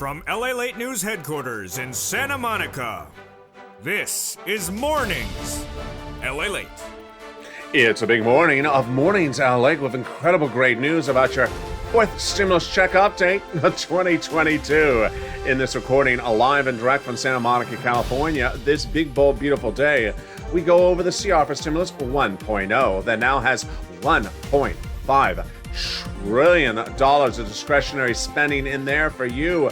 From LALATE News headquarters in Santa Monica, this is Mornings LALATE. It's a big morning of Mornings LALATE with incredible great news about your fourth stimulus check update of 2022. In this recording, live and direct from Santa Monica, California, this big, bold, beautiful day, we go over the CR for Stimulus 1.0 that now has $1.5 trillion of discretionary spending in there for you.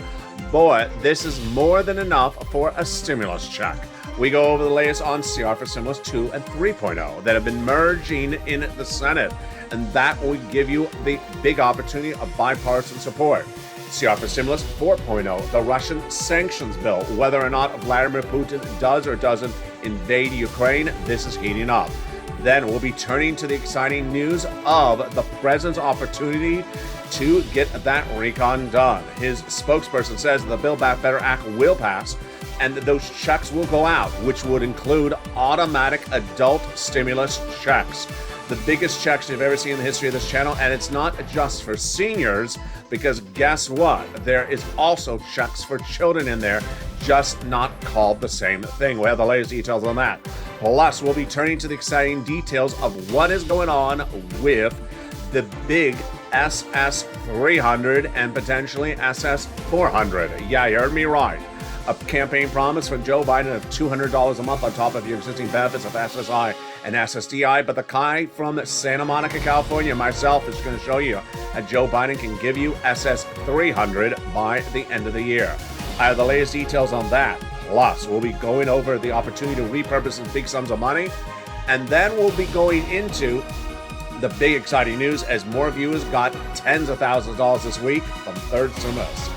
Boy, this is more than enough for a stimulus check. We go over the latest on CR for Stimulus 2 and 3.0 that have been merging in the Senate, and that will give you the big opportunity of bipartisan support. CR for Stimulus 4.0, the Russian sanctions bill. Whether or not Vladimir Putin does or doesn't invade Ukraine, this is heating up. Then we'll be turning to the exciting news of the president's opportunity to get that recon done. His spokesperson says the Build Back Better Act will pass, and those checks will go out, which would include automatic adult stimulus checks. The biggest checks you've ever seen in the history of this channel, and it's not just for seniors, because guess what? There is also checks for children in there, just not called the same thing. We have the latest details on that. Plus, we'll be turning to the exciting details of what is going on with the big SS300 and potentially SS400. Yeah, you heard me right. A campaign promise from Joe Biden of $200 a month on top of your existing benefits of SSI and SSDI. But the guy from Santa Monica, California, myself, is going to show you how Joe Biden can give you SS300 by the end of the year. I have the latest details on that. Plus, we'll be going over the opportunity to repurpose big sums of money. And then we'll be going into the big exciting news as more viewers got tens of thousands of dollars this week from third stimulus.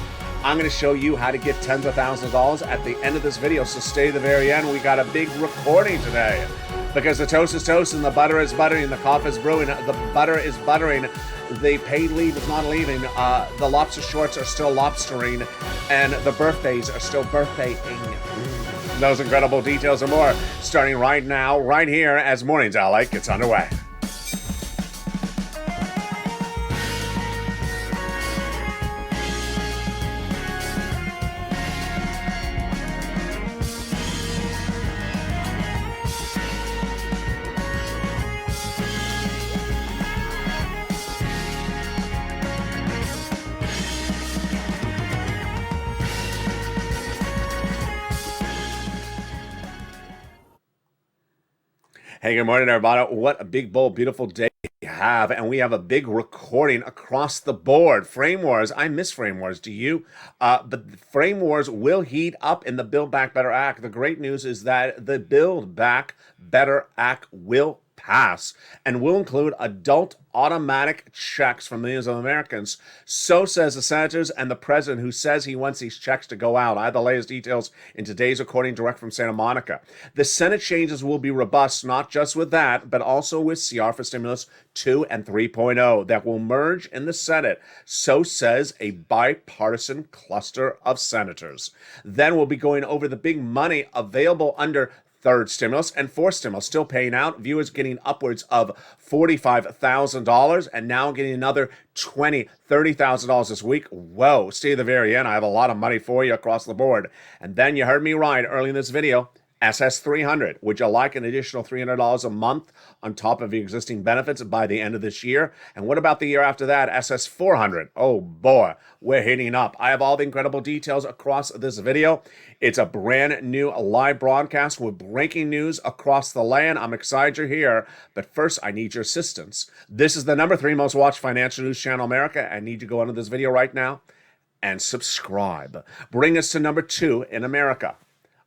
I'm going to show you how to get tens of thousands of dollars at the end of this video, so stay to the very end. We got a big recording today because the toast is toasting, the butter is buttering, the coffee is brewing, the butter is buttering, the paid leave is not leaving, the lobster shorts are still lobstering, and the birthdays are still birthdaying. Those incredible details and more starting right now, right here as Mornings LALATE gets underway. Hey, good morning, everybody. What a big, bold, beautiful day we have. And we have a big recording across the board. Frame wars. I miss frame wars. Do you? But frame wars will heat up in the Build Back Better Act. The great news is that the Build Back Better Act will pass and will include adult automatic checks from millions of Americans. So says the senators and the president, who says he wants these checks to go out. I have the latest details in today's recording direct from Santa Monica. The Senate changes will be robust, not just with that, but also with CR for Stimulus 2 and 3.0 that will merge in the Senate. So says a bipartisan cluster of senators. Then we'll be going over the big money available under third stimulus and fourth stimulus, still paying out. Viewers getting upwards of $45,000 and now getting another $20,000, $30,000 this week. Whoa, stay to the very end. I have a lot of money for you across the board. And then you heard me right early in this video, SS300. Would you like an additional $300 a month on top of your existing benefits by the end of this year? And what about the year after that, SS400? Oh boy, we're hitting up. I have all the incredible details across this video. It's a brand new live broadcast with breaking news across the land. I'm excited you're here, but first I need your assistance. This is the number 3 most watched financial news channel in America. I need you to go under this video right now and subscribe. Bring us to number 2 in America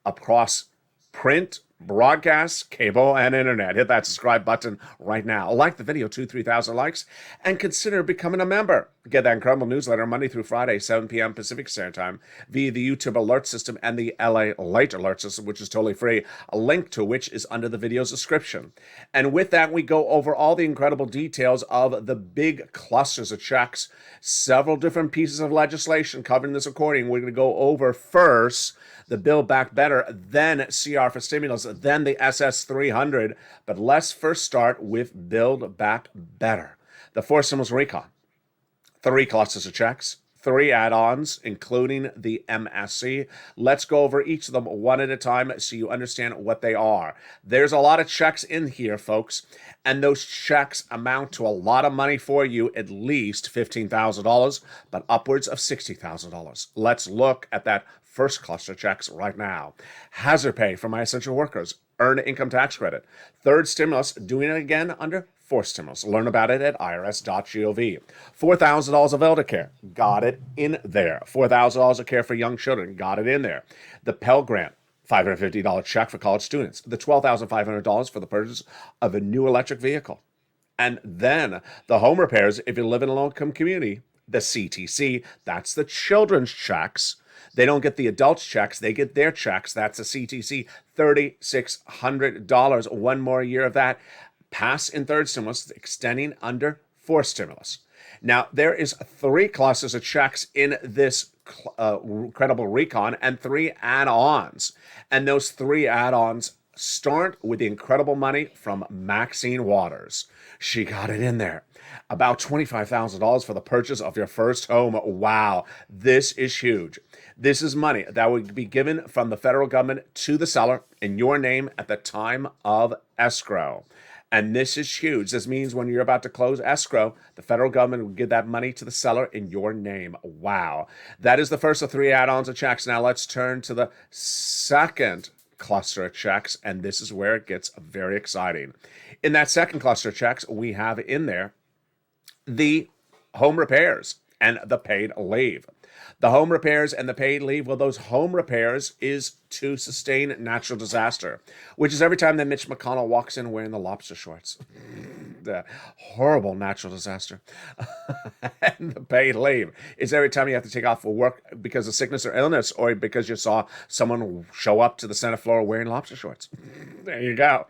across print, broadcast, cable, and internet. Hit that subscribe button right now. Like the video, 2,000-3,000 likes, and consider becoming a member. Get that incredible newsletter Monday through Friday, 7 p.m. Pacific Standard Time, via the YouTube alert system and the LALATE alert system, which is totally free, a link to which is under the video's description. And with that, we go over all the incredible details of the big clusters of checks, several different pieces of legislation covered in this recording. We're going to go over first the Build Back Better, then CR for Stimulus, then the SS300. But let's first start with Build Back Better. The fourth stimulus recon. 3 clusters of checks, 3 add-ons, including the MSC. Let's go over each of them one at a time so you understand what they are. There's a lot of checks in here, folks, and those checks amount to a lot of money for you, at least $15,000, but upwards of $60,000. Let's look at that first cluster of checks right now. Hazard pay for my essential workers. Earned income tax credit. Third stimulus, doing it again under fourth stimulus. Learn about it at irs.gov. $4,000 of elder care. Got it in there. $4,000 of care for young children. Got it in there. The Pell Grant. $550 check for college students. The $12,500 for the purchase of a new electric vehicle. And then the home repairs if you live in a low-income community. The CTC, that's the children's checks. They don't get the adults' checks. They get their checks. That's a CTC, $3,600. One more year of that. Pass in third stimulus, extending under fourth stimulus. Now, there is 3 clusters of checks in this credible recon and 3 add-ons. And those 3 add-ons start with the incredible money from Maxine Waters. She got it in there. About $25,000 for the purchase of your first home. Wow, this is huge. This is money that would be given from the federal government to the seller in your name at the time of escrow. And this is huge. This means when you're about to close escrow, the federal government will give that money to the seller in your name. Wow. That is the first of 3 add-ons of checks. Now let's turn to the second cluster of checks, and this is where it gets very exciting. In that second cluster of checks, we have in there the home repairs and the paid leave. The home repairs and the paid leave, well, those home repairs is to sustain natural disaster, which is every time that Mitch McConnell walks in wearing the lobster shorts. The horrible natural disaster. And the paid leave is every time you have to take off for work because of sickness or illness, or because you saw someone show up to the Senate floor wearing lobster shorts. There you go.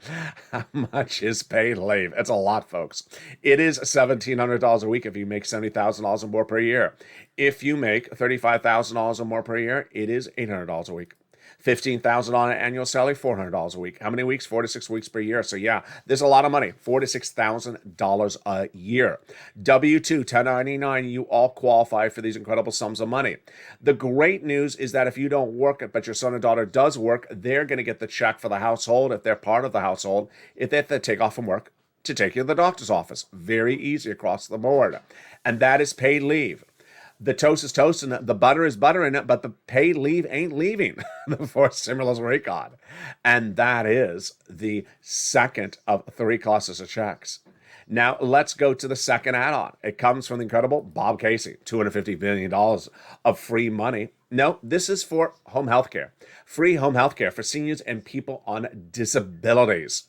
How much is paid leave? It's a lot, folks. It is $1,700 a week if you make $70,000 or more per year. If you make $35,000 or more per year, it is $800 a week. $15,000 on an annual salary, $400 a week. How many weeks? 4 to 6 weeks per year. So yeah, there's a lot of money. $4,000 to $6,000 a year. W-2, 1099, you all qualify for these incredible sums of money. The great news is that if you don't work, but your son or daughter does work, they're going to get the check for the household if they're part of the household, if they have to take off from work to take you to the doctor's office. Very easy across the board. And that is paid leave. The toast is toasting, the butter is buttering it, but the paid leave ain't leaving the fourth stimulus recon. And that is the second of 3 clusters of checks. Now, let's go to the second add-on. It comes from the incredible Bob Casey, $250 billion of free money. No, this is for home health care. Free home health care for seniors and people on disabilities.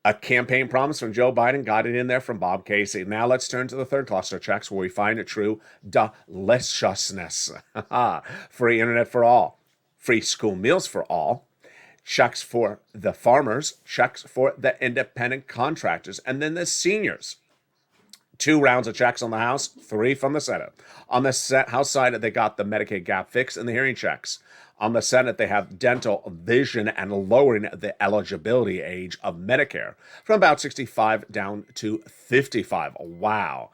A campaign promise from Joe Biden, got it in there from Bob Casey. Now let's turn to the third cluster of checks where we find a true deliciousness. Free internet for all. Free school meals for all. Checks for the farmers. Checks for the independent contractors. And then the seniors. 2 rounds of checks on the House, 3 from the Senate. On the House side, they got the Medicaid gap fix and the hearing checks. On the Senate, they have dental, vision, and lowering the eligibility age of Medicare from about 65 down to 55. Wow.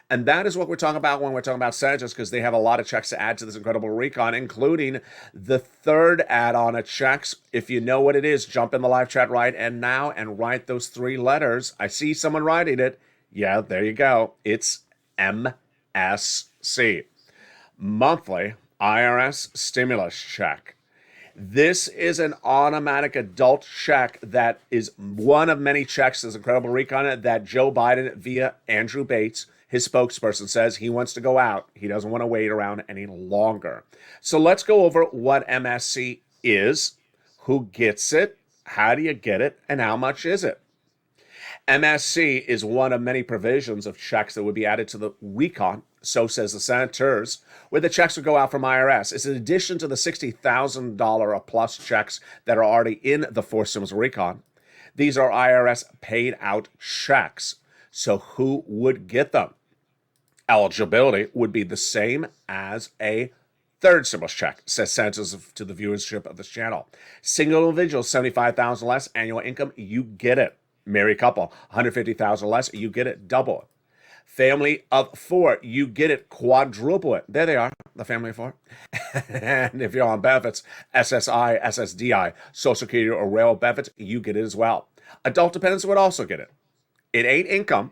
And that is what we're talking about when we're talking about senators, because they have a lot of checks to add to this incredible recon, including the third add-on of checks. If you know what it is, jump in the live chat right and now and write those 3 letters. I see someone writing it. Yeah, there you go. It's MSC. Monthly IRS stimulus check. This is an automatic adult check that is one of many checks, this incredible recon, that Joe Biden, via Andrew Bates, his spokesperson, says he wants to go out. He doesn't want to wait around any longer. So let's go over what MSC is, who gets it, how do you get it, and how much is it? MSC is one of many provisions of checks that would be added to the recon, so says the senators, where the checks would go out from IRS. It's in addition to the $60,000 plus checks that are already in the fourth stimulus recon. These are IRS paid out checks. So who would get them? Eligibility would be the same as a third stimulus check, says senators to the viewership of this channel. Single individual, $75,000 less annual income, you get it. Married couple, $150,000 less, you get it double. Family of four, you get it, quadruple it. There they are, the family of four. And if you're on benefits, SSI, SSDI, Social Security or rail benefits, you get it as well. Adult dependents would also get it. It ain't income.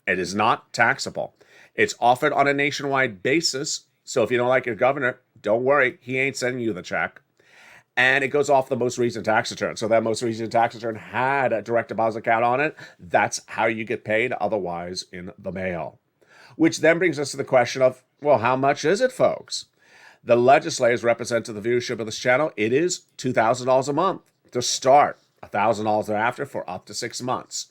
It is not taxable. It's offered on a nationwide basis. So if you don't like your governor, don't worry. He ain't sending you the check. And it goes off the most recent tax return. So that most recent tax return had a direct deposit account on it. That's how you get paid, otherwise in the mail. Which then brings us to the question of, well, how much is it, folks? The legislators represent to the viewership of this channel, it is $2,000 a month to start, $1,000 thereafter for up to 6 months.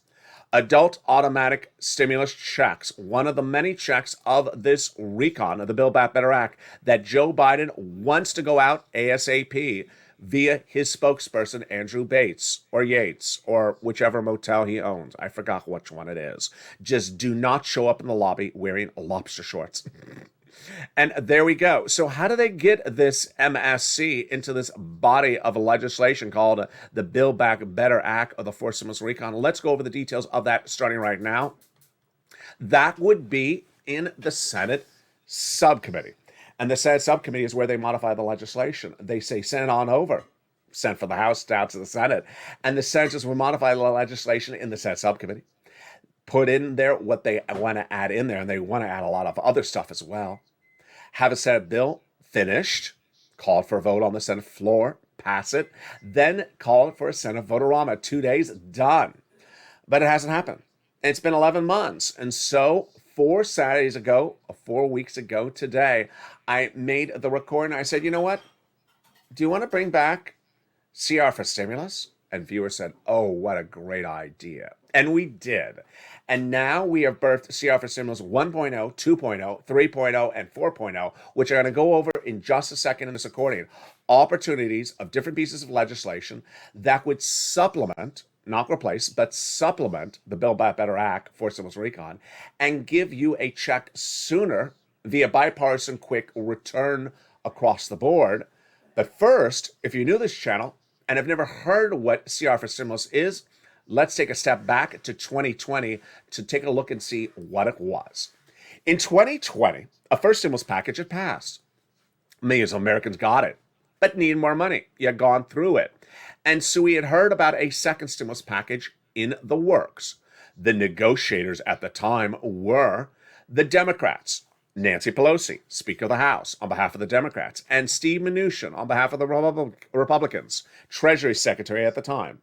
Adult automatic stimulus checks, one of the many checks of this recon of the Build Back Better Act that Joe Biden wants to go out ASAP via his spokesperson, Andrew Bates or Yates or whichever motel he owns. I forgot which one it is. Just do not show up in the lobby wearing lobster shorts. And there we go. So how do they get this MSC into this body of legislation called the Build Back Better Act of the Forced Stimulus Recon? Let's go over the details of that starting right now. That would be in the Senate subcommittee. And the Senate subcommittee is where they modify the legislation. They say, send it on over. Sent from the House down to the Senate. And the senators will modify the legislation in the Senate subcommittee. Put in there what they want to add in there. And they want to add a lot of other stuff as well. Have a Senate bill finished, called for a vote on the Senate floor, pass it, then call it for a Senate vote-a-rama. 2 days, done. But it hasn't happened. It's been 11 months. And so 4 Saturdays ago, 4 weeks ago today, I made the recording. I said, you know what? Do you want to bring back CR for stimulus? And viewers said, oh, what a great idea. And we did. And now we have birthed CR for Stimulus 1.0, 2.0, 3.0, and 4.0, which are going to go over in just a second in this recording. Opportunities of different pieces of legislation that would supplement, not replace, but supplement the Build Back Better Act for Stimulus Recon and give you a check sooner via bipartisan quick return across the board. But first, if you're new to this channel and have never heard what CR for Stimulus is, let's take a step back to 2020 to take a look and see what it was. In 2020, a first stimulus package had passed. Millions of Americans got it, but need more money. You had gone through it. And so we had heard about a second stimulus package in the works. The negotiators at the time were the Democrats, Nancy Pelosi, Speaker of the House, on behalf of the Democrats, and Steve Mnuchin on behalf of the Republicans, Treasury Secretary at the time,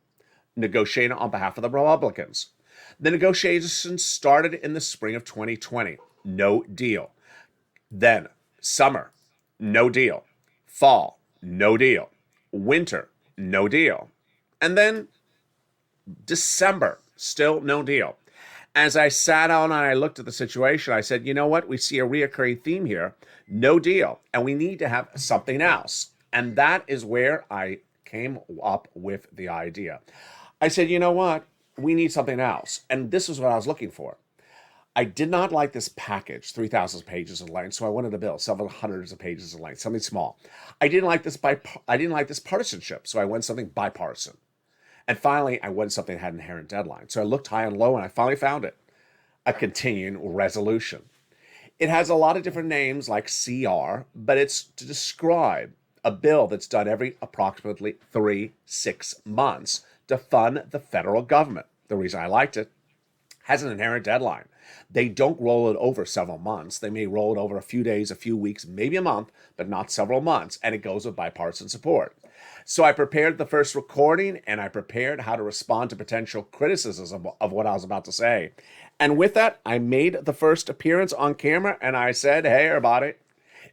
negotiating on behalf of the Republicans. The negotiations started in the spring of 2020. No deal. Then summer, no deal. Fall, no deal. Winter, no deal. And then December, still no deal. As I sat down and I looked at the situation, I said, you know what? We see a reoccurring theme here. No deal. And we need to have something else. And that is where I came up with the idea. I said, you know what? We need something else. And this is what I was looking for. I did not like this package, 3,000 pages in length, so I wanted a bill, several hundreds of pages in length, something small. I didn't like this partisanship, so I wanted something bipartisan. And finally, I wanted something that had an inherent deadline. So I looked high and low, and I finally found it, a continuing resolution. It has a lot of different names like CR, but it's to describe a bill that's done every approximately 3-6 months to fund the federal government. The reason I liked it has an inherent deadline. They don't roll it over several months. They may roll it over a few days, a few weeks, maybe a month, but not several months. And it goes with bipartisan support. So I prepared the first recording and I prepared how to respond to potential criticism of what I was about to say. And with that, I made the first appearance on camera and I said, hey, everybody,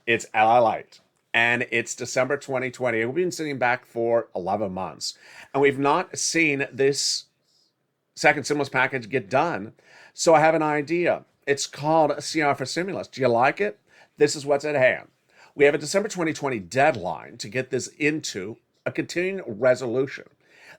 it's LALATE. And it's December 2020. We've been sitting back for 11 months. And we've not seen this second stimulus package get done. So I have an idea. It's called CR for Stimulus. Do you like it? This is what's at hand. We have a December 2020 deadline to get this into a continuing resolution.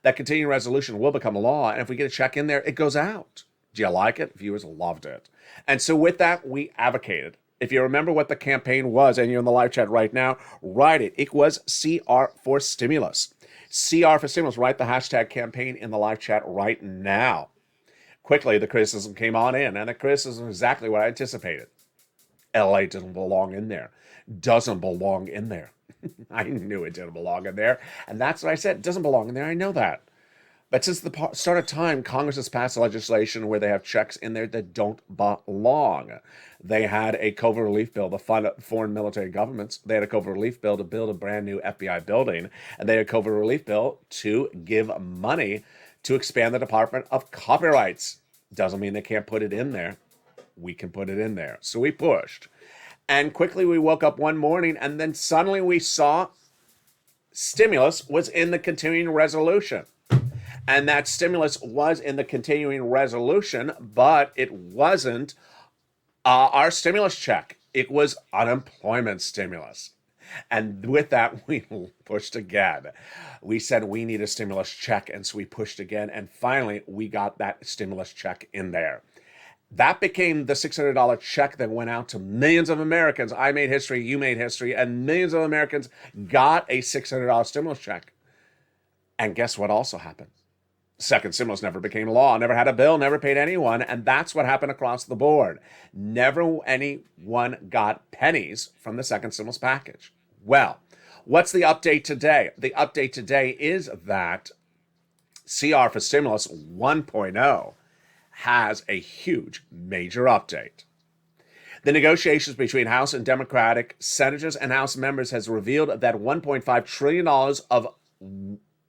That continuing resolution will become law. And if we get a check in there, it goes out. Do you like it? Viewers loved it. And so with that, we advocated. If you remember what the campaign was, and you're in the live chat right now, write it. It was CR for Stimulus. CR for Stimulus. Write the hashtag campaign in the live chat right now. Quickly, the criticism came on in, and the criticism is exactly what I anticipated. LA doesn't belong in there. Doesn't belong in there. I knew it didn't belong in there. And that's what I said. It doesn't belong in there. I know that. But since the start of time, Congress has passed legislation where they have checks in there that don't belong. They had a COVID relief bill to fund foreign military governments. They had a COVID relief bill to build a brand new FBI building. And they had a COVID relief bill to give money to expand the Department of Copyrights. Doesn't mean they can't put it in there. We can put it in there. So we pushed. And quickly we woke up one morning and then suddenly we saw stimulus was in the continuing resolution. And that stimulus was in the continuing resolution, but it wasn't our stimulus check. It was unemployment stimulus. And with that, we pushed again. We said we need a stimulus check, and so we pushed again. And finally, we got that stimulus check in there. That became the $600 check that went out to millions of Americans. I made history, you made history, and millions of Americans got a $600 stimulus check. And guess what also happened? Second stimulus never became law, never had a bill, never paid anyone, and that's what happened across the board. Never anyone got pennies from the second stimulus package. Well, what's the update today? The update today is that CR for Stimulus 1.0 has a huge, major update. The negotiations between House and Democratic senators and House members has revealed that $1.5 trillion of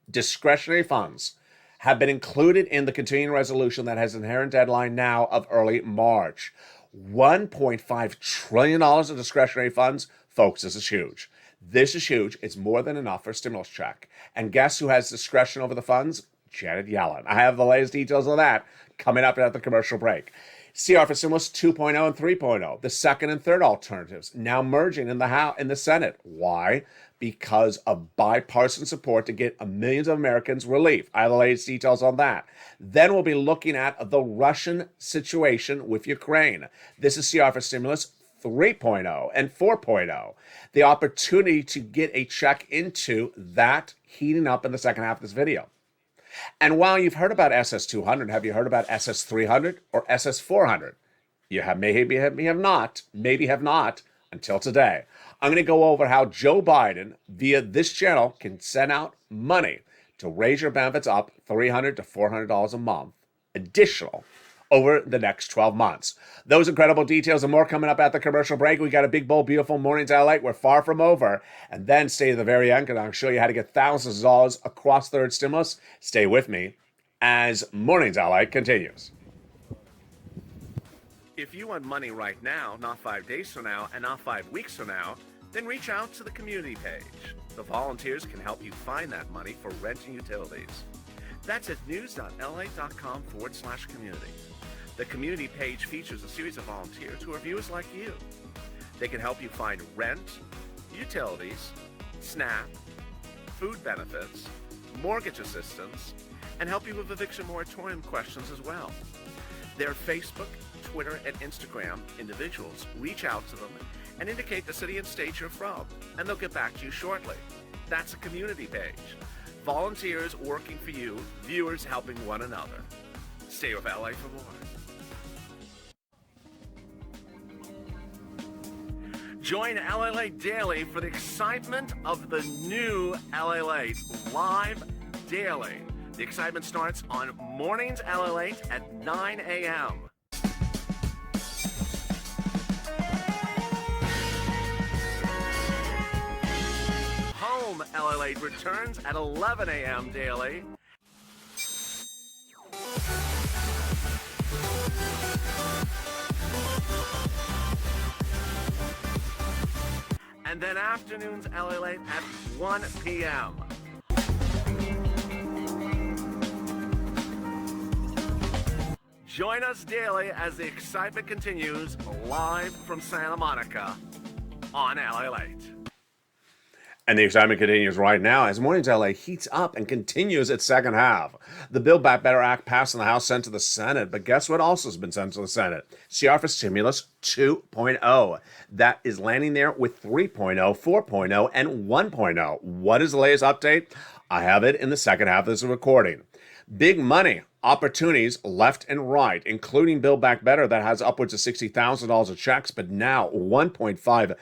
discretionary funds have been included in the continuing resolution that has an inherent deadline now of early March. $1.5 trillion of discretionary funds. Folks, this is huge. This is huge. It's more than enough for a stimulus check. And guess who has discretion over the funds? Janet Yellen. I have the latest details on that coming up at the commercial break. CR for Stimulus 2.0 and 3.0, the second and third alternatives, now merging in the Senate. Why? Because of bipartisan support to get millions of Americans relief. I have the latest details on that. Then we'll be looking at the Russian situation with Ukraine. This is CR for Stimulus 3.0 and 4.0. The opportunity to get a check into that heating up in the second half of this video. And while you've heard about SS200, have you heard about SS300 or SS400? You have maybe have not until today. I'm going to go over how Joe Biden, via this channel, can send out money to raise your benefits up $300 to $400 a month, additional, over the next 12 months. Those incredible details and more coming up at the commercial break. We got a big, bold, beautiful Mornings LALATE. We're far from over. And then stay to the very end, because I'll show you how to get thousands of dollars across third stimulus. Stay with me as Mornings LALATE continues. If you want money right now, not 5 days from now, and not 5 weeks from now, then reach out to the community page. The volunteers can help you find that money for rent and utilities. That's at news.la.com/community. The community page features a series of volunteers who are viewers like you. They can help you find rent, utilities, SNAP, food benefits, mortgage assistance, and help you with eviction moratorium questions as well. Their Facebook, Twitter, and Instagram individuals reach out to them and indicate the city and state you're from, and they'll get back to you shortly. That's a community page. Volunteers working for you, viewers helping one another. Stay with LA for more. Join LALATE Daily for the excitement of the new LALATE live daily. The excitement starts on Mornings LALATE at 9 a.m. Home LALATE returns at 11 a.m. daily. And then afternoons LALATE at 1 p.m. Join us daily as the excitement continues live from Santa Monica on LALATE. And the excitement continues right now as Mornings LA heats up and continues its second half. The Build Back Better Act passed in the House, sent to the Senate. But guess what also has been sent to the Senate? CR for Stimulus 2.0. That is landing there with 3.0, 4.0, and 1.0. What is the latest update? I have it in the second half of this recording. Big money opportunities left and right, including Build Back Better that has upwards of $60,000 of checks, but now $1.5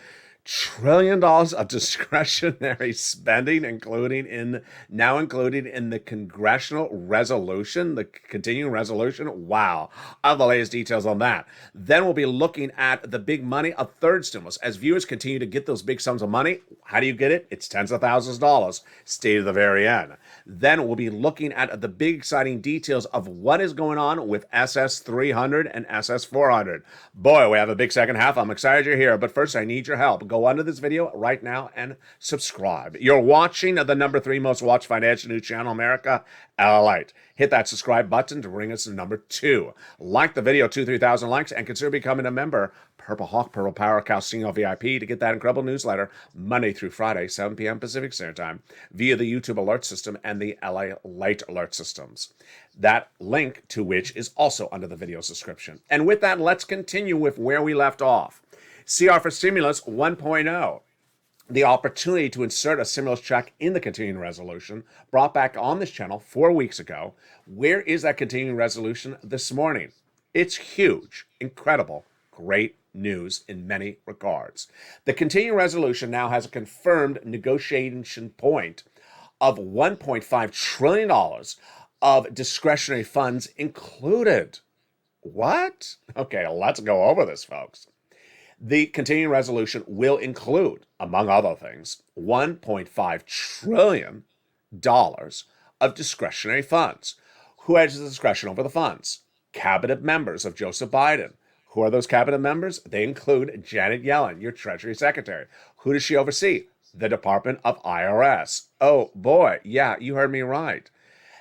trillion of discretionary spending, included in the congressional resolution, the continuing resolution. Wow. I'll have the latest details on that. Then we'll be looking at the big money of third stimulus. As viewers continue to get those big sums of money, how do you get it? It's tens of thousands of dollars. Stay to the very end. Then we'll be looking at the big exciting details of what is going on with SS 300 and SS 400. Boy, we have a big second half. I'm excited you're here, but first I need your help. Go under this video right now and subscribe. You're watching the number 3 most watched financial news channel in America, LALATE. Hit that subscribe button to bring us to number 2. Like the video, 3,000 likes, and consider becoming a member. Purple Hawk, Purple Power, Calcino VIP to get that incredible newsletter Monday through Friday, 7 p.m. Pacific Standard Time, via the YouTube alert system and the LALATE alert systems. That link to which is also under the video's description. And with that, let's continue with where we left off. CR for Stimulus 1.0. The opportunity to insert a stimulus check in the continuing resolution brought back on this channel 4 weeks ago. Where is that continuing resolution this morning? It's huge, incredible, great news in many regards. The continuing resolution now has a confirmed negotiation point of $1.5 trillion of discretionary funds included. What? Okay, let's go over this, folks. The continuing resolution will include, among other things, $1.5 trillion of discretionary funds. Who has the discretion over the funds? Cabinet members of Joseph Biden. Who are those cabinet members? They include Janet Yellen, your Treasury Secretary. Who does she oversee? The Department of IRS. Oh boy, yeah, you heard me right.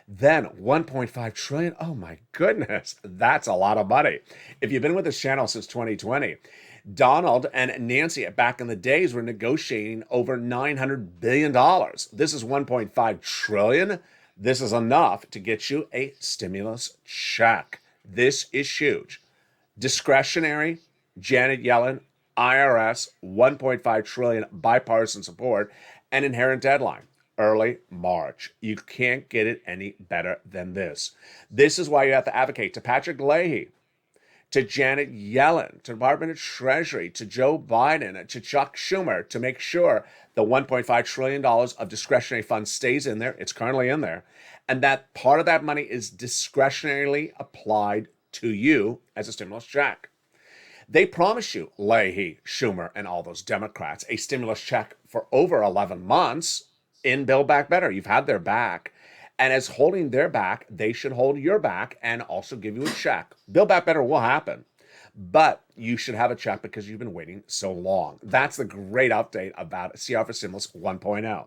Then $1.5 trillion. Oh my goodness, that's a lot of money. If you've been with this channel since 2020, Donald and Nancy back in the days were negotiating over $900 billion. This is $1.5 trillion. This is enough to get you a stimulus check. This is huge. Discretionary, Janet Yellen, IRS, $1.5 trillion bipartisan support, and inherent deadline, early March. You can't get it any better than this. This is why you have to advocate to Patrick Leahy, to Janet Yellen, to Department of Treasury, to Joe Biden, to Chuck Schumer, to make sure the $1.5 trillion of discretionary funds stays in there. It's currently in there. And that part of that money is discretionarily applied to you as a stimulus check. They promise you, Leahy, Schumer, and all those Democrats, a stimulus check for over 11 months in Build Back Better. You've had their back. And as holding their back, they should hold your back and also give you a check. Build Back Better will happen, but you should have a check because you've been waiting so long. That's the great update about CR for Stimulus 1.0.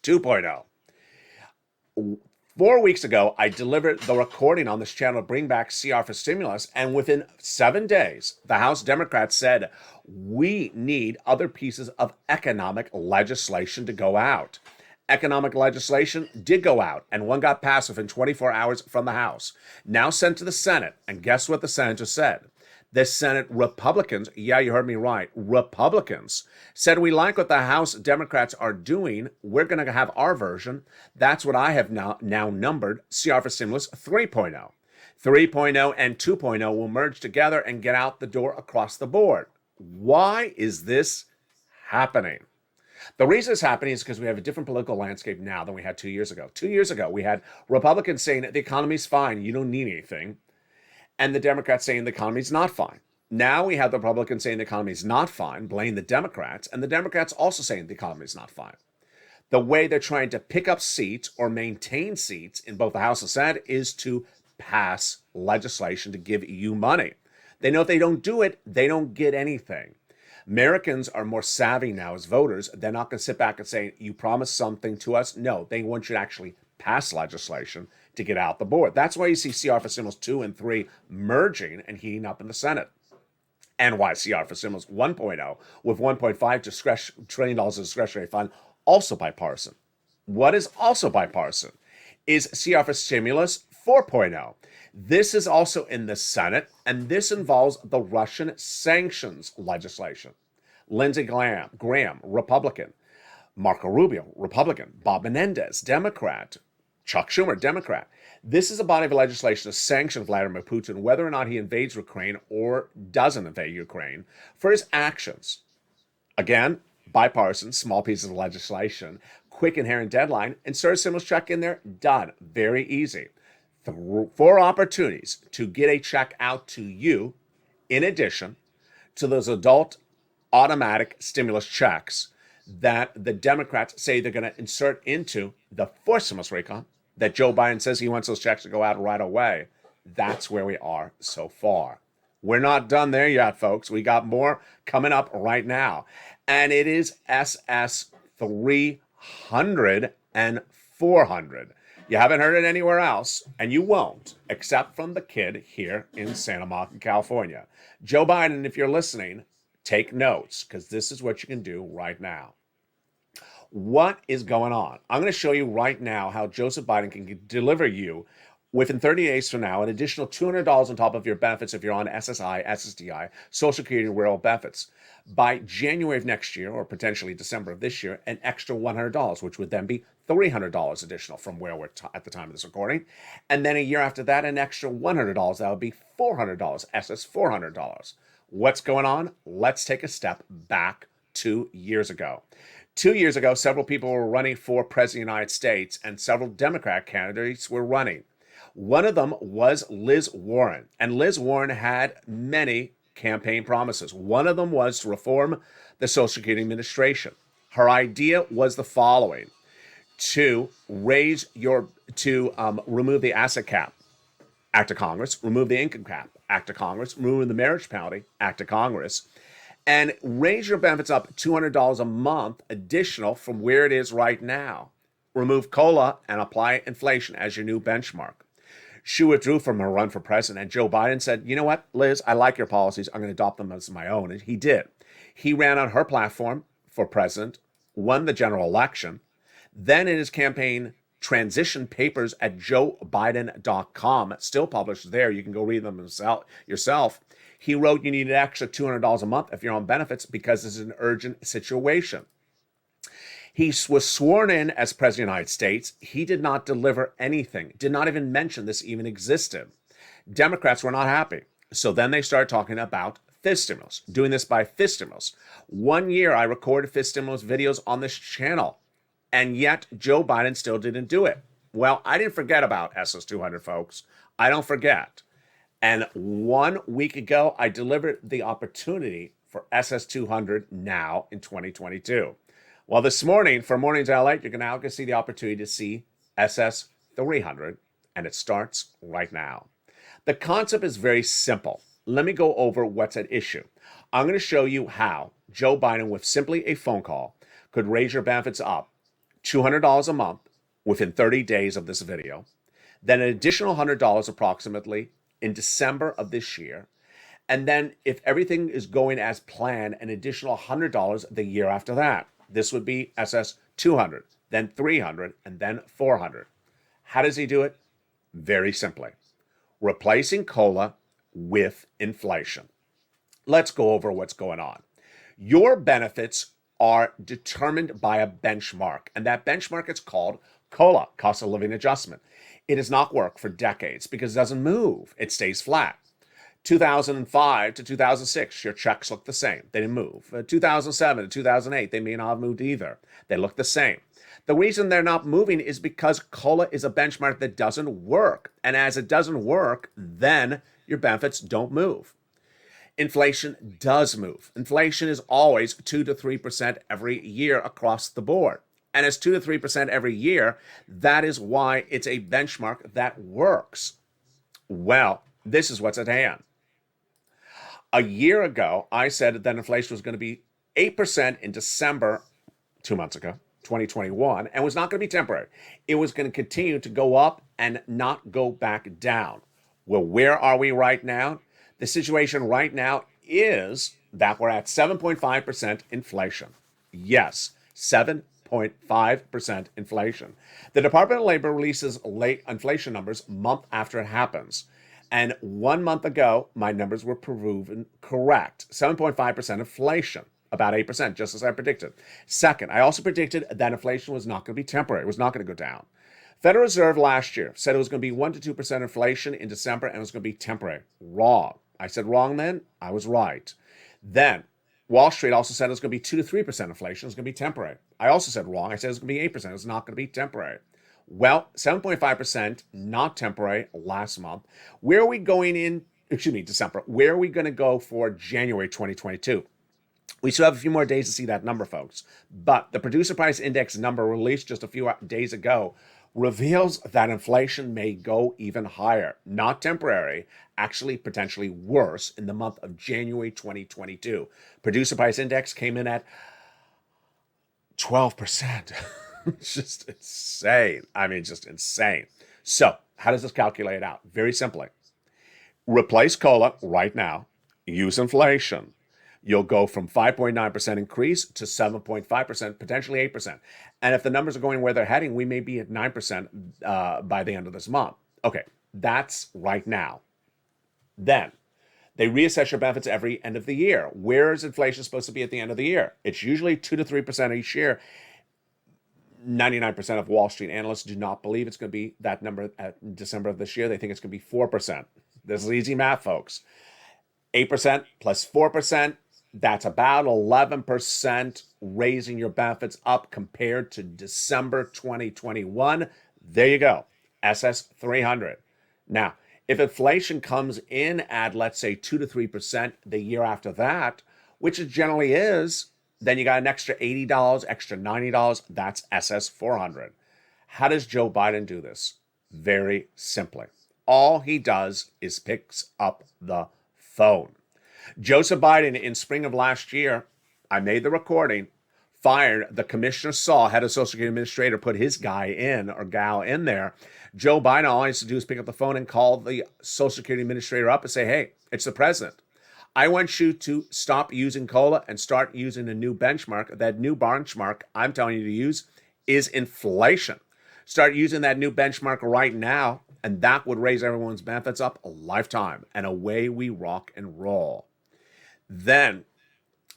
2.0. 4 weeks ago, I delivered the recording on this channel to bring back CR for Stimulus, and within 7 days, the House Democrats said, we need other pieces of economic legislation to go out. Economic legislation did go out, and one got passed within 24 hours from the House. Now sent to the Senate, and guess what the Senator said? The Senate Republicans, yeah, you heard me right, Republicans, said we like what the House Democrats are doing. We're going to have our version. That's what I have now numbered CR for Stimulus 3.0. 3.0 and 2.0 will merge together and get out the door across the board. Why is this happening? The reason it's happening is because we have a different political landscape now than we had 2 years ago. 2 years ago, we had Republicans saying the economy's fine, you don't need anything, and the Democrats saying the economy's not fine. Now we have the Republicans saying the economy's not fine, blaming the Democrats, and the Democrats also saying the economy's not fine. The way they're trying to pick up seats or maintain seats in both the House and Senate is to pass legislation to give you money. They know if they don't do it, they don't get anything. Americans are more savvy now as voters. They're not going to sit back and say, you promised something to us. No, they want you to actually pass legislation to get out the board. That's why you see CR for Stimulus 2 and 3 merging and heating up in the Senate. And why CR for Stimulus 1.0 with $1.5 trillion of discretionary fund, also bipartisan. What is also bipartisan is CR for Stimulus 4.0. This is also in the Senate, and this involves the Russian sanctions legislation. Lindsey Graham, Republican. Marco Rubio, Republican. Bob Menendez, Democrat. Chuck Schumer, Democrat. This is a body of legislation to sanction Vladimir Putin, whether or not he invades Ukraine or doesn't invade Ukraine, for his actions. Again, bipartisan, small pieces of legislation, quick inherent deadline, insert a stimulus check in there, done. Very easy. 4 opportunities to get a check out to you, in addition to those adult automatic stimulus checks that the Democrats say they're going to insert into the 4th stimulus recon that Joe Biden says he wants those checks to go out right away. That's where we are so far. We're not done there yet, folks. We got more coming up right now. And it is SS 300 and 400. You haven't heard it anywhere else, and you won't, except from the kid here in Santa Monica, California. Joe Biden, if you're listening, take notes, because this is what you can do right now. What is going on? I'm going to show you right now how Joseph Biden can deliver you, within 30 days from now, an additional $200 on top of your benefits if you're on SSI, SSDI, Social Security, and rural benefits. By January of next year, or potentially December of this year, an extra $100, which would then be $300 additional from where we're at the time of this recording. And then a year after that, an extra $100. That would be $400, SS $400. What's going on? Let's take a step back 2 years ago. 2 years ago, several people were running for president of the United States, and several Democrat candidates were running. One of them was Liz Warren, and Liz Warren had many campaign promises. One of them was to reform the Social Security Administration. Her idea was the following: to remove the asset cap, Act of Congress, remove the income cap, Act of Congress, remove the marriage penalty, Act of Congress, and raise your benefits up $200 a month additional from where it is right now. Remove COLA and apply inflation as your new benchmark. She withdrew from her run for president, and Joe Biden said, you know what, Liz, I like your policies. I'm going to adopt them as my own. And he did. He ran on her platform for president, won the general election. Then in his campaign transition papers at joebiden.com, still published there, you can go read them yourself, he wrote you need an extra $200 a month if you're on benefits because this is an urgent situation. He was sworn in as president of the United States. He did not deliver anything, did not even mention this even existed. Democrats were not happy. So then they started talking about fifth stimulus, doing this by fifth stimulus. 1 year I recorded fifth stimulus videos on this channel, and yet Joe Biden still didn't do it. Well, I didn't forget about SS 200, folks. I don't forget. And 1 week ago, I delivered the opportunity for SS 200 now in 2022. Well, this morning, for Mornings LALATE, you can now see the opportunity to see SS 300, and it starts right now. The concept is very simple. Let me go over what's at issue. I'm going to show you how Joe Biden, with simply a phone call, could raise your benefits up $200 a month within 30 days of this video, then an additional $100 approximately in December of this year, and then if everything is going as planned, an additional $100 the year after that. This would be SS 200, then 300, and then 400. How does he do it? Very simply. Replacing COLA with inflation. Let's go over what's going on. Your benefits are determined by a benchmark, and that benchmark is called COLA, cost of living adjustment. It has not worked for decades because it doesn't move. It stays flat. 2005 to 2006, your checks look the same. They didn't move. 2007 to 2008, they may not have moved either. They look the same. The reason they're not moving is because COLA is a benchmark that doesn't work. And as it doesn't work, then your benefits don't move. Inflation does move. Inflation is always 2 to 3% every year across the board. And it's 2 to 3% every year. That is why it's a benchmark that works. Well, this is what's at hand. A year ago, I said that inflation was going to be 8% in December, 2 months ago, 2021, and was not going to be temporary. It was going to continue to go up and not go back down. Well, where are we right now? The situation right now is that we're at 7.5% inflation. Yes, 7.5% inflation. The Department of Labor releases late inflation numbers month after it happens. And 1 month ago, my numbers were proven correct. 7.5% inflation. about 8%, just as I predicted. Second, I also predicted that inflation was not going to be temporary. It was not going to go down. Federal Reserve last year said it was going to be 1 to 2% inflation in December and it was going to be temporary. Wrong. I said wrong then. I was right. Then Wall Street also said it was going to be 2 to 3% inflation. It was going to be temporary. I also said wrong. I said it was going to be 8%. It was not going to be temporary. Well, 7.5%, not temporary, last month. Where are we going in, December? Where are we going to go for January 2022? We still have a few more days to see that number, folks. But the producer price index number released just a few days ago reveals that inflation may go even higher, not temporary, actually potentially worse in the month of January 2022. Producer price index came in at 12%. It's just insane. I mean, just insane. So how does this calculate out? Very simply. Replace COLA right now. Use inflation. You'll go from 5.9% increase to 7.5%, potentially 8%. And if the numbers are going where they're heading, we may be at 9% by the end of this month. Okay, that's right now. Then they reassess your benefits every end of the year. Where is inflation supposed to be at the end of the year? It's usually 2 to 3% each year. 99% of Wall Street analysts do not believe it's going to be that number at December of this year. They think it's going to be 4%. This is easy math, folks. 8% plus 4%, that's about 11% raising your benefits up compared to December 2021. There you go, SS 300. Now, if inflation comes in at, let's say, 2 to 3% the year after that, which it generally is, then you got an extra $80, extra $90. That's SS 400. How does Joe Biden do this? Very simply. All he does is picks up the phone. Joseph Biden, in spring of last year, I made the recording, fired the Commissioner Saul, head of Social Security Administrator, put his guy in or gal in there. Joe Biden, all he has to do is pick up the phone and call the Social Security Administrator up and say, hey, it's the president. I want you to stop using COLA and start using a new benchmark. That new benchmark I'm telling you to use is inflation. Start using that new benchmark right now, and that would raise everyone's benefits up a lifetime. And away we rock and roll. Then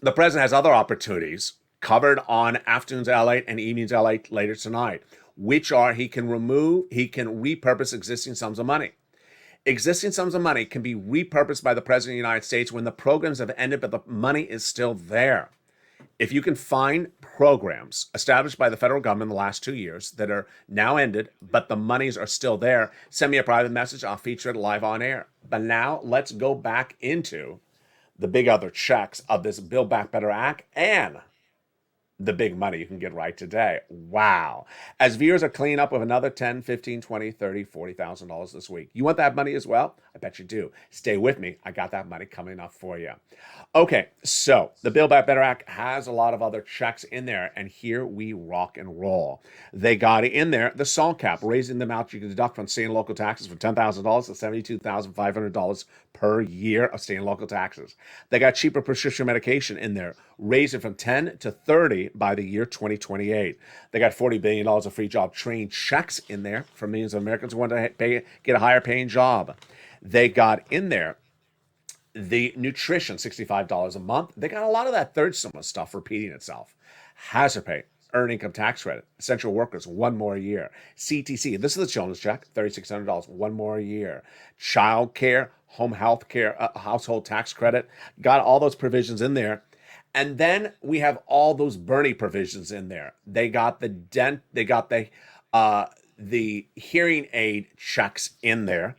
the president has other opportunities covered on Afternoons LALATE and Evenings LALATE later tonight, which are he can repurpose existing sums of money. Existing sums of money can be repurposed by the President of the United States when the programs have ended, but the money is still there. If you can find programs established by the federal government in the last 2 years that are now ended, but the monies are still there, send me a private message. I'll feature it live on air. But now let's go back into the big other checks of this Build Back Better Act and the big money you can get right today. Wow. As viewers are cleaning up with another $10, $15, $20, $30, $40,000 this week. You want that money as well? I bet you do. Stay with me. I got that money coming up for you. Okay, so the Build Back Better Act has a lot of other checks in there, and here we rock and roll. They got in there the SALT cap, raising the amount you can deduct from state and local taxes from $10,000 to $72,500 per year of state and local taxes. They got cheaper prescription medication in there, raised it from 10 to 30 by the year 2028. They got $40 billion of free job training checks in there for millions of Americans who want to get a higher paying job. They got in there the nutrition, $65 a month. They got a lot of that third stimulus stuff repeating itself. Hazard pay, earned income tax credit, essential workers, 1 more year. CTC, this is the children's check, $3,600, 1 more year. Child care, home health care, household tax credit, got all those provisions in there. And then we have all those Bernie provisions in there. They got the hearing aid checks in there.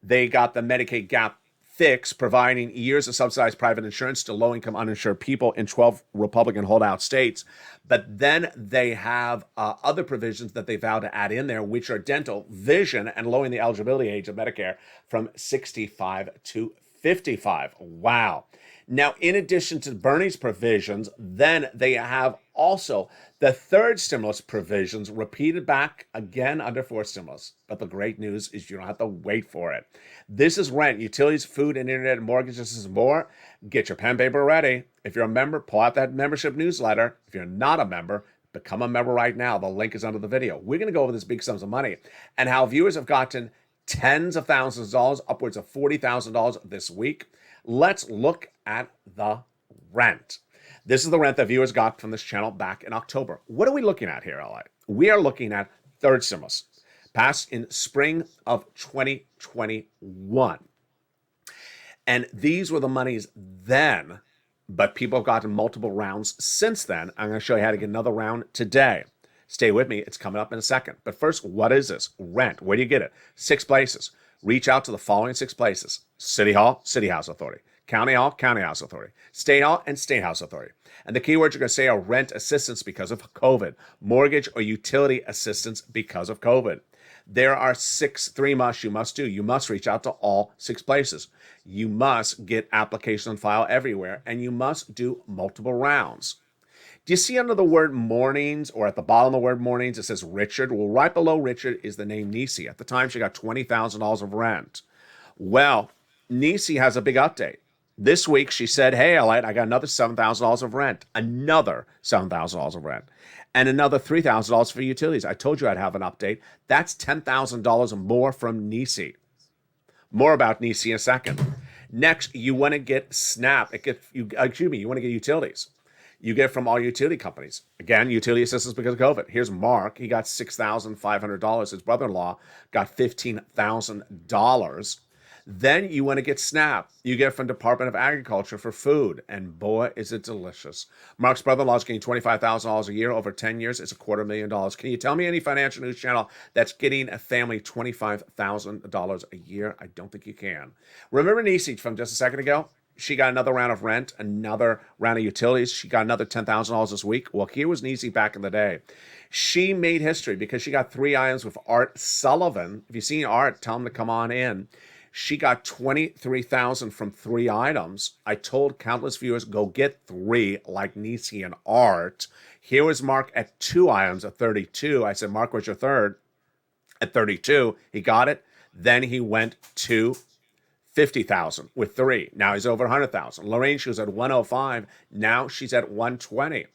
They got the Medicaid gap fix, providing years of subsidized private insurance to low-income uninsured people in 12 Republican holdout states. But then they have other provisions that they vow to add in there, which are dental, vision, and lowering the eligibility age of Medicare from 65 to 55. Wow. Now, in addition to Bernie's provisions, then they have also the third stimulus provisions repeated back again under fourth stimulus. But the great news is you don't have to wait for it. This is rent, utilities, food, and internet, and mortgages, and more. Get your pen and paper ready. If you're a member, pull out that membership newsletter. If you're not a member, become a member right now. The link is under the video. We're going to go over this big sums of money and how viewers have gotten tens of thousands of dollars, upwards of $40,000 this week. Let's look at the rent. This is the rent that viewers got from this channel back in October. What are we looking at here, LA? We are looking at third stimulus, passed in spring of 2021. And these were the monies then, but people have gotten multiple rounds since then. I'm going to show you how to get another round today. Stay with me. It's coming up in a second. But first, what is this? Rent. Where do you get it? 6 places. Reach out to the following 6 places. City Hall, City House Authority. County Hall, County House Authority. State Hall, and State House Authority. And the keywords you're going to say are rent assistance because of COVID, mortgage or utility assistance because of COVID. There are 3 musts you must do. You must reach out to all 6 places. You must get applications on file everywhere, and you must do multiple rounds. Do you see under the word mornings, or at the bottom of the word mornings, it says Richard? Well, right below Richard is the name Nisi. At the time, she got $20,000 of rent. Well, Nisi has a big update. This week, she said, hey, I got another $7,000 of rent, another $7,000 of rent, and another $3,000 for utilities. I told you I'd have an update. That's $10,000 more from Nisi. More about Nisi in a second. Next, you want to get SNAP. You want to get utilities. You get it from all utility companies. Again, utility assistance because of COVID. Here's Mark. He got $6,500. His brother-in-law got $15,000. Then you want to get SNAP. You get it from Department of Agriculture for food. And boy, is it delicious. Mark's brother-in-law is getting $25,000 a year over 10 years. It's $250,000. Can you tell me any financial news channel that's getting a family $25,000 a year? I don't think you can. Remember Nisi from just a second ago? She got another round of rent, another round of utilities. She got another $10,000 this week. Well, here was Nisi back in the day. She made history because she got 3 items with Art Sullivan. If you've seen Art, tell him to come on in. She got $23,000 from 3 items. I told countless viewers, go get 3 like Nisi and Art. Here was Mark at 2 items at 32. I said, Mark, what's your third? At 32, he got it. Then he went to $50,000 with 3. Now he's over $100,000. Lorraine, she was at 105. Now she's at 120.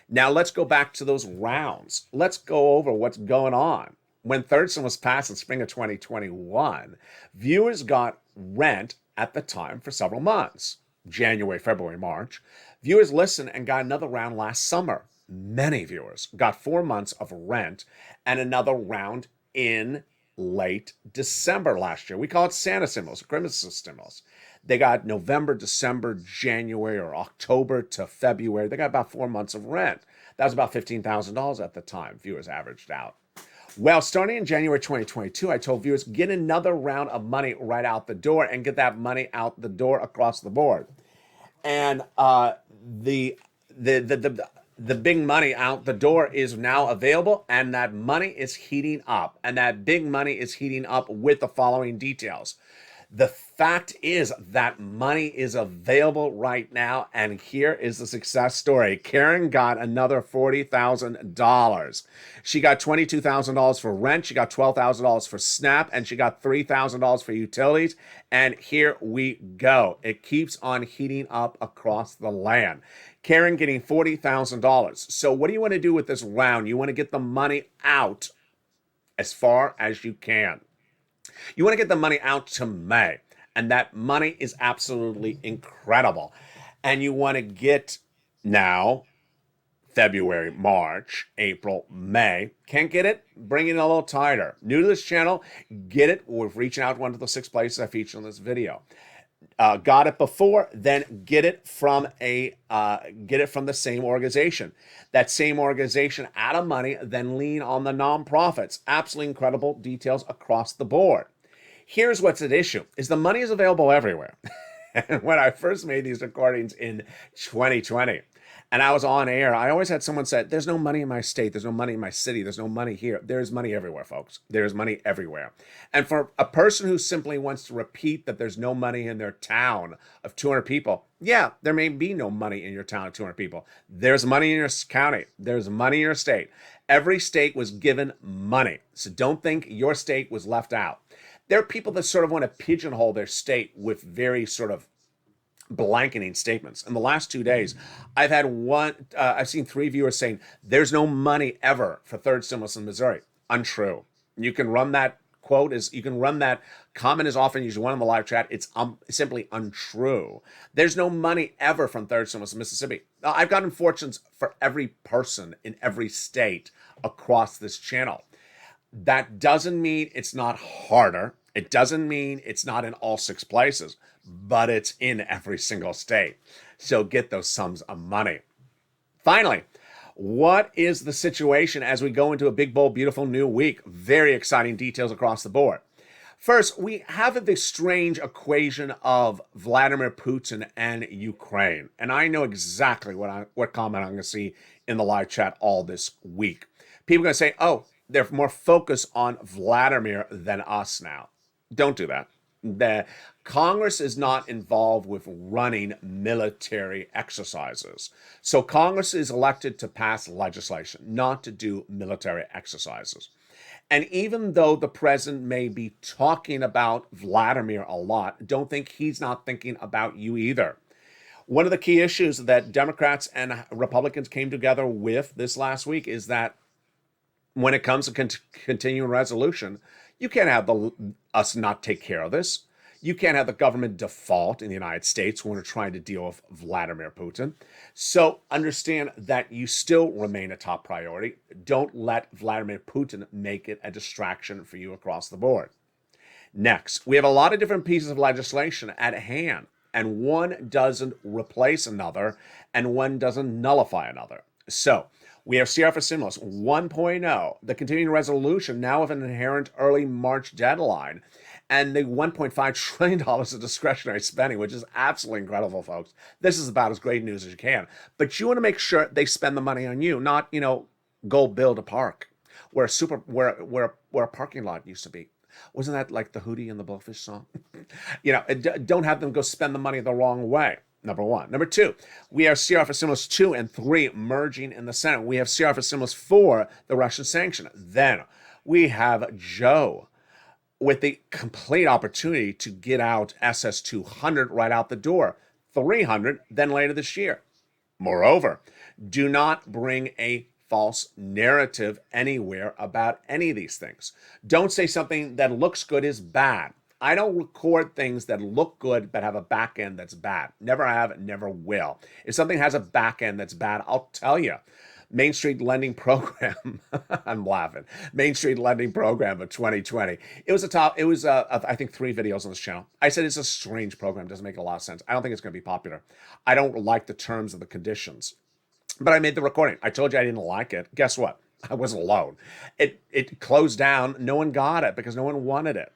Now let's go back to those rounds. Let's go over what's going on. When third sim was passed in spring of 2021, viewers got rent at the time for several months. January, February, March. Viewers listened and got another round last summer. Many viewers got 4 months of rent and another round in late December last year. We call it Santa stimulus, Christmas stimulus. They got November, December, January, or October to February. They got about 4 months of rent. That was about $15,000 at the time, viewers averaged out. Well, starting in January 2022, I told viewers, get another round of money right out the door and get that money out the door across the board. And the big money out the door is now available, and that money is heating up. And that big money is heating up with the following details. The fact is that money is available right now, and here is the success story. Karen got another $40,000. She got $22,000 for rent, she got $12,000 for SNAP, and she got $3,000 for utilities, and here we go. It keeps on heating up across the land. Karen getting $40,000. So what do you want to do with this round? You want to get the money out as far as you can. You want to get the money out to May, and that money is absolutely incredible. And you want to get now February, March, April, May. Can't get it? Bring it a little tighter. New to this channel, get it. We're reaching out to one of the 6 places I featured in this video. Got it before, then get it from the same organization. That same organization out of money, then lean on the nonprofits. Absolutely incredible details across the board. Here's what's at issue, is the money is available everywhere. And when I first made these recordings in 2020, and I was on air, I always had someone say, there's no money in my state, there's no money in my city, there's no money here. There's money everywhere, folks. There's money everywhere. And for a person who simply wants to repeat that there's no money in their town of 200 people, yeah, there may be no money in your town of 200 people. There's money in your county. There's money in your state. Every state was given money. So don't think your state was left out. There are people that sort of want to pigeonhole their state with very sort of blanketing statements. In the last 2 days, I've seen 3 viewers saying there's no money ever for third stimulus in Missouri. Untrue. You can run that quote is, you can run that comment is often used one in the live chat. It's simply untrue. There's no money ever from third stimulus in Mississippi. I've gotten fortunes for every person in every state across this channel. That doesn't mean it's not harder. It doesn't mean it's not in all 6 places, but it's in every single state. So get those sums of money. Finally, what is the situation as we go into a big, bold, beautiful new week? Very exciting details across the board. First, we have this strange equation of Vladimir Putin and Ukraine. And I know exactly what comment I'm going to see in the live chat all this week. People are going to say, oh, they're more focused on Vladimir than us now. Don't do that. The Congress is not involved with running military exercises. So Congress is elected to pass legislation, not to do military exercises. And even though the president may be talking about Vladimir a lot, don't think he's not thinking about you either. One of the key issues that Democrats and Republicans came together with this last week is that when it comes to continuing resolution, you can't have us not take care of this. You can't have the government default in the United States when we're trying to deal with Vladimir Putin. So understand that you still remain a top priority. Don't let Vladimir Putin make it a distraction for you across the board. Next, we have a lot of different pieces of legislation at hand, and one doesn't replace another, and one doesn't nullify another. So we have CR for Stimulus 1.0, the continuing resolution now with an inherent early March deadline, and the $1.5 trillion of discretionary spending, which is absolutely incredible, folks. This is about as great news as you can. But you want to make sure they spend the money on you, not, go build a park where a parking lot used to be. Wasn't that like the Hootie and the Blowfish song? Don't have them go spend the money the wrong way. Number one. Number two, we have CR for Stimulus 2 and 3 merging in the Senate. We have CR for Stimulus 4, the Russian sanction. Then we have Joe with the complete opportunity to get out SS 200 right out the door, 300 then later this year. Moreover, do not bring a false narrative anywhere about any of these things. Don't say something that looks good is bad. I don't record things that look good but have a back end that's bad. Never have, never will. If something has a back end that's bad, I'll tell you. Main Street Lending Program. I'm laughing. Main Street Lending Program of 2020. It was I think 3 videos on this channel. I said it's a strange program. Doesn't make a lot of sense. I don't think it's going to be popular. I don't like the terms of the conditions. But I made the recording. I told you I didn't like it. Guess what? I wasn't alone. It closed down. No one got it because no one wanted it.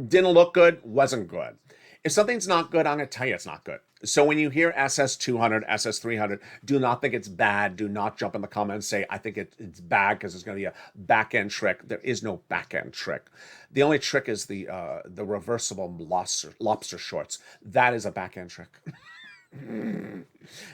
Didn't look good. Wasn't good. If something's not good, I'm going to tell you it's not good. So when you hear SS 200, SS 300, do not think it's bad. Do not jump in the comments and say, I think it's bad because there's going to be a back-end trick. There is no back-end trick. The only trick is the reversible lobster shorts. That is a back-end trick.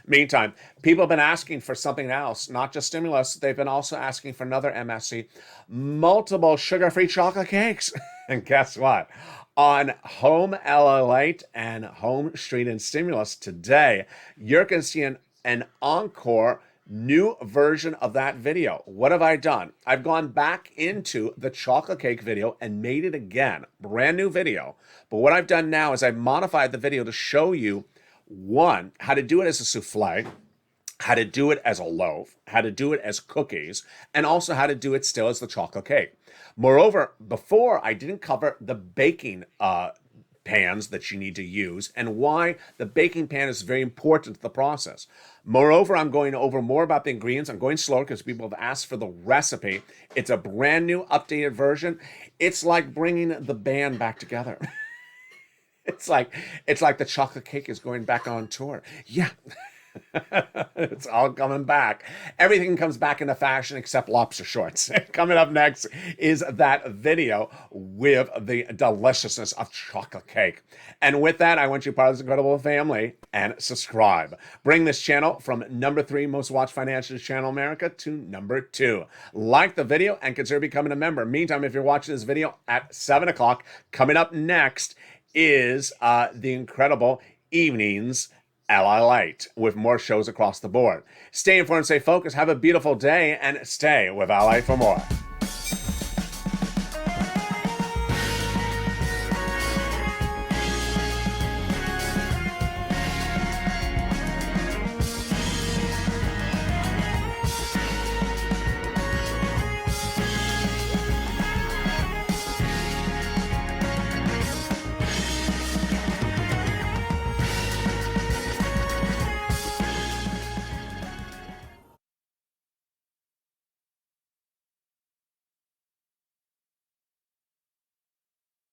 Meantime, people have been asking for something else, not just stimulus. They've been also asking for another MSC, multiple sugar-free chocolate cakes. And guess what? On Home LALATE and Home Street and Stimulus today, you're going to see an encore new version of that video. What have I done? I've gone back into the chocolate cake video and made it again. Brand new video. But what I've done now is I've modified the video to show you, one, how to do it as a souffle, how to do it as a loaf, how to do it as cookies, and also how to do it still as the chocolate cake. Moreover, before I didn't cover the baking pans that you need to use and why the baking pan is very important to the process. Moreover, I'm going over more about the ingredients. I'm going slower because people have asked for the recipe. It's a brand new updated version. It's like bringing the band back together. It's like the chocolate cake is going back on tour. Yeah. It's all coming back. Everything comes back into fashion except lobster shorts. Coming up next is that video with the deliciousness of chocolate cake. And with that, I want you part of this incredible family and subscribe. Bring this channel from number 3 most watched financial channel in America to number 2. Like the video and consider becoming a member. Meantime, if you're watching this video at 7 o'clock, coming up next is the incredible Evenings LALATE with more shows across the board. Stay informed, stay focused, have a beautiful day, and stay with LA for more.